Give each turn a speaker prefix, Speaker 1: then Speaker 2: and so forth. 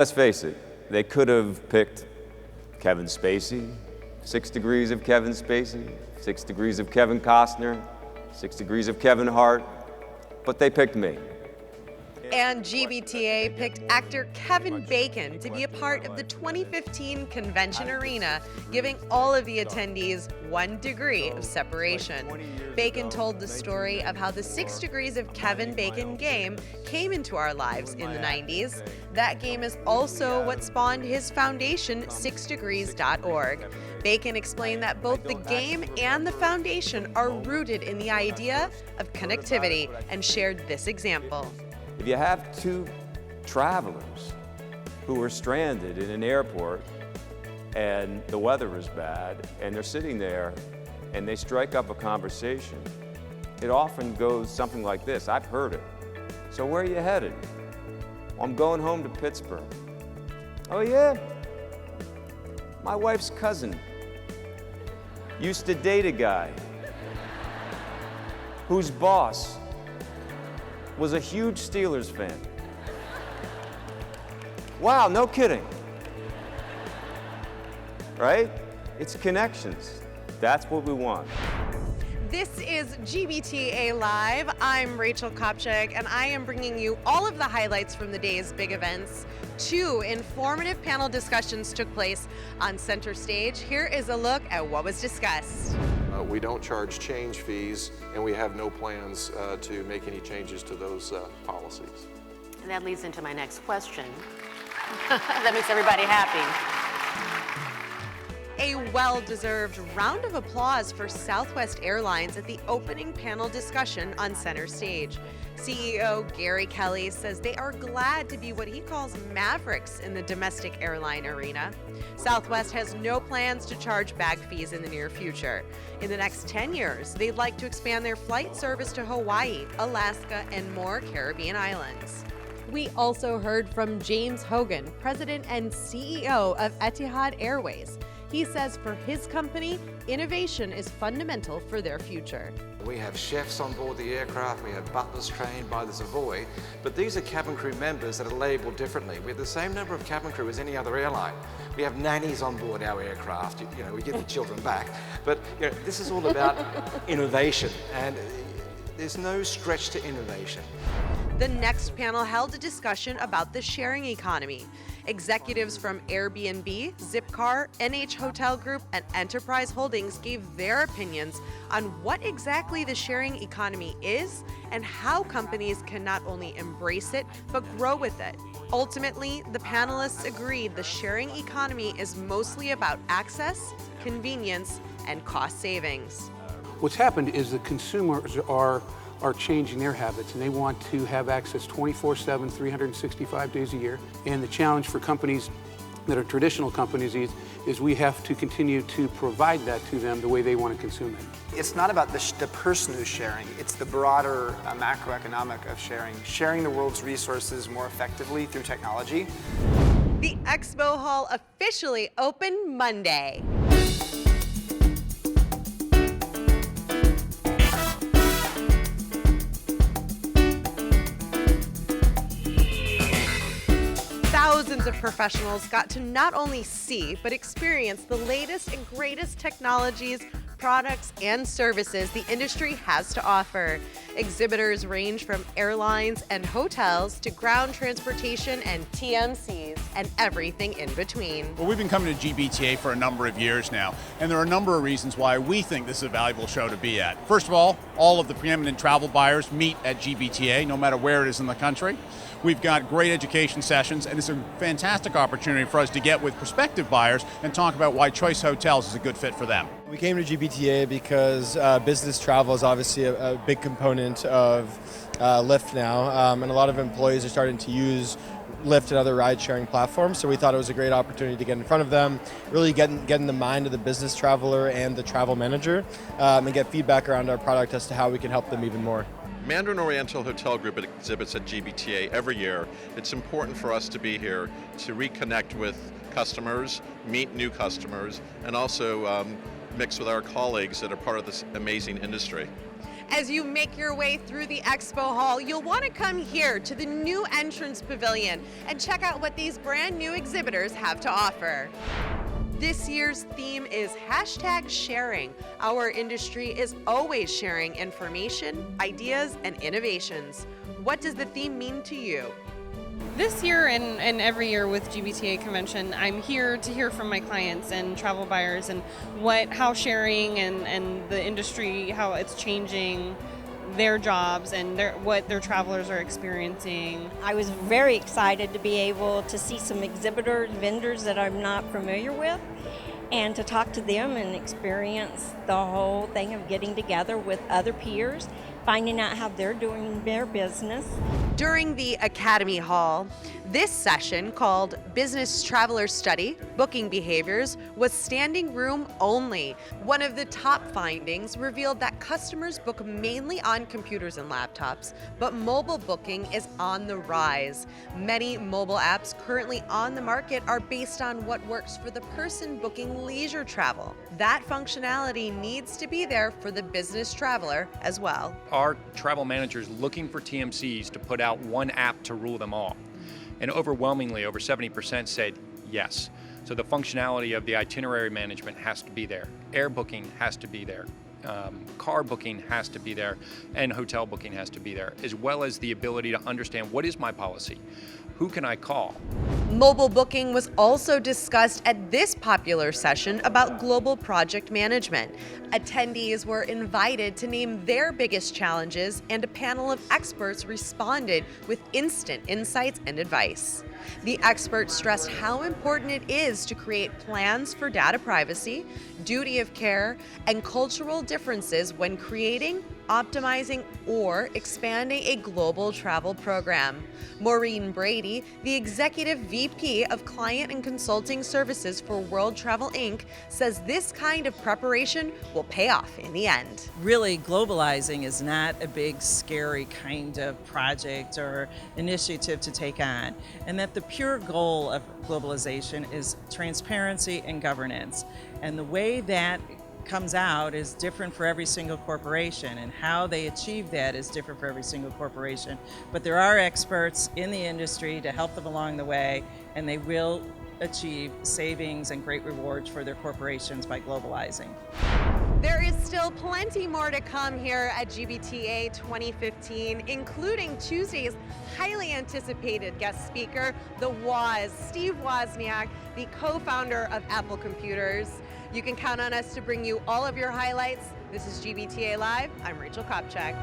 Speaker 1: Let's face it, they could have picked Kevin Spacey, 6 Degrees of Kevin Spacey, 6 Degrees of Kevin Costner, 6 Degrees of Kevin Hart, but they picked me.
Speaker 2: And GBTA picked actor Kevin Bacon to be a part of the 2015 convention arena, giving all of the attendees 1 degree of separation. Bacon told the story of how the 6 Degrees of Kevin Bacon game came into our lives in the 90s. That game is also what spawned his foundation, 6degrees.org. Bacon explained that both the game and the foundation are rooted in the idea of connectivity and shared this example.
Speaker 1: If you have 2 travelers who are stranded in an airport and the weather is bad and they're sitting there and they strike up a conversation, it often goes something like this. I've heard it. So where are you headed? I'm going home to Pittsburgh. Oh yeah? My wife's cousin used to date a guy whose boss was a huge Steelers fan. Wow, no kidding. Right? It's connections. That's what we want.
Speaker 2: This is GBTA Live. I'm Rachel Kopchak, and I am bringing you all of the highlights from the day's big events. 2 informative panel discussions took place on center stage. Here is a look at what was discussed.
Speaker 3: We don't charge change fees, and we have no plans to make any changes to those policies.
Speaker 4: And that leads into my next question. That makes everybody happy.
Speaker 2: A well-deserved round of applause for Southwest Airlines at the opening panel discussion on center stage. CEO Gary Kelly says they are glad to be what he calls mavericks in the domestic airline arena. Southwest has no plans to charge bag fees in the near future. In the next 10 years, they'd like to expand their flight service to Hawaii, Alaska, and more Caribbean islands. We also heard from James Hogan, President and CEO of Etihad Airways. He says for his company, innovation is fundamental for their future.
Speaker 5: We have chefs on board the aircraft, we have butlers trained by the Savoy, but these are cabin crew members that are labeled differently. We have the same number of cabin crew as any other airline. We have nannies on board our aircraft, we give the children back. But this is all about innovation, and there's no stretch to innovation.
Speaker 2: The next panel held a discussion about the sharing economy. Executives from Airbnb, Zipcar, NH Hotel Group, and Enterprise Holdings gave their opinions on what exactly the sharing economy is and how companies can not only embrace it, but grow with it. Ultimately, the panelists agreed the sharing economy is mostly about access, convenience, and cost savings.
Speaker 6: What's happened is the consumers are changing their habits, and they want to have access 24/7, 365 days a year. And the challenge for companies that are traditional companies is we have to continue to provide that to them the way they want to consume it.
Speaker 7: It's not about the person who's sharing, it's the broader macroeconomic of sharing the world's resources more effectively through technology.
Speaker 2: The Expo Hall officially opened Monday. Thousands of professionals got to not only see, but experience the latest and greatest technologies, products, and services the industry has to offer. Exhibitors range from airlines and hotels to ground transportation and TMCs and everything in between.
Speaker 8: Well, we've been coming to GBTA for a number of years now, and there are a number of reasons why we think this is a valuable show to be at. First of all of the preeminent travel buyers meet at GBTA, no matter where it is in the country. We've got great education sessions, and it's a fantastic opportunity for us to get with prospective buyers and talk about why Choice Hotels is a good fit for them.
Speaker 9: We came to GBTA because business travel is obviously a big component of Lyft now, and a lot of employees are starting to use Lyft and other ride-sharing platforms, so we thought it was a great opportunity to get in front of them, really get in the mind of the business traveler and the travel manager, and get feedback around our product as to how we can help them even more.
Speaker 3: Mandarin Oriental Hotel Group exhibits at GBTA every year. It's important for us to be here to reconnect with customers, meet new customers, and also mix with our colleagues that are part of this amazing industry.
Speaker 2: As you make your way through the Expo Hall, you'll want to come here to the new entrance pavilion and check out what these brand new exhibitors have to offer. This year's theme is #sharing. Our industry is always sharing information, ideas, and innovations. What does the theme mean to you?
Speaker 10: This year and every year with GBTA convention, I'm here to hear from my clients and travel buyers and how sharing and the industry, how it's changing their jobs and what their travelers are experiencing.
Speaker 11: I was very excited to be able to see some exhibitors, vendors that I'm not familiar with, and to talk to them and experience the whole thing of getting together with other peers, finding out how they're doing their business.
Speaker 2: During the Academy Hall, this session, called Business Traveler Study, Booking Behaviors, was standing room only. One of the top findings revealed that customers book mainly on computers and laptops, but mobile booking is on the rise. Many mobile apps currently on the market are based on what works for the person booking leisure travel. That functionality needs to be there for the business traveler as well.
Speaker 12: Our travel managers looking for TMCs to put out one app to rule them all. And overwhelmingly, over 70% said yes. So the functionality of the itinerary management has to be there. Air booking has to be there. Car booking has to be there, and hotel booking has to be there, as well as the ability to understand what is my policy, who can I call.
Speaker 2: Mobile booking was also discussed at this popular session about global project management. Attendees were invited to name their biggest challenges, and a panel of experts responded with instant insights and advice. The experts stressed how important it is to create plans for data privacy, duty of care, and cultural differences when creating, optimizing, or expanding a global travel program. Maureen Brady, the Executive VP of Client and Consulting Services for World Travel Inc., says this kind of preparation will pay off in the end.
Speaker 13: Really, globalizing is not a big, scary kind of project or initiative to take on, and that the pure goal of globalization is transparency and governance. And the way that comes out is different for every single corporation, and how they achieve that is different for every single corporation. But there are experts in the industry to help them along the way, and they will achieve savings and great rewards for their corporations by globalizing.
Speaker 2: There is still plenty more to come here at GBTA 2015, including Tuesday's highly anticipated guest speaker, the Woz, Steve Wozniak, the co-founder of Apple Computers. You can count on us to bring you all of your highlights. This is GBTA Live. I'm Rachel Kopchak.